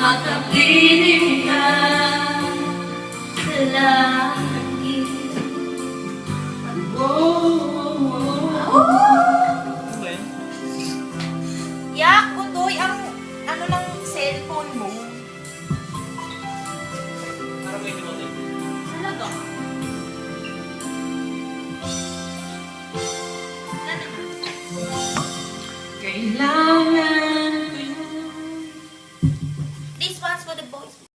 makapiling ka sa langit. Yak, Butoy, ang ano ng cellphone mo? Parang may dumating. Talaga? Wala naman. Kailan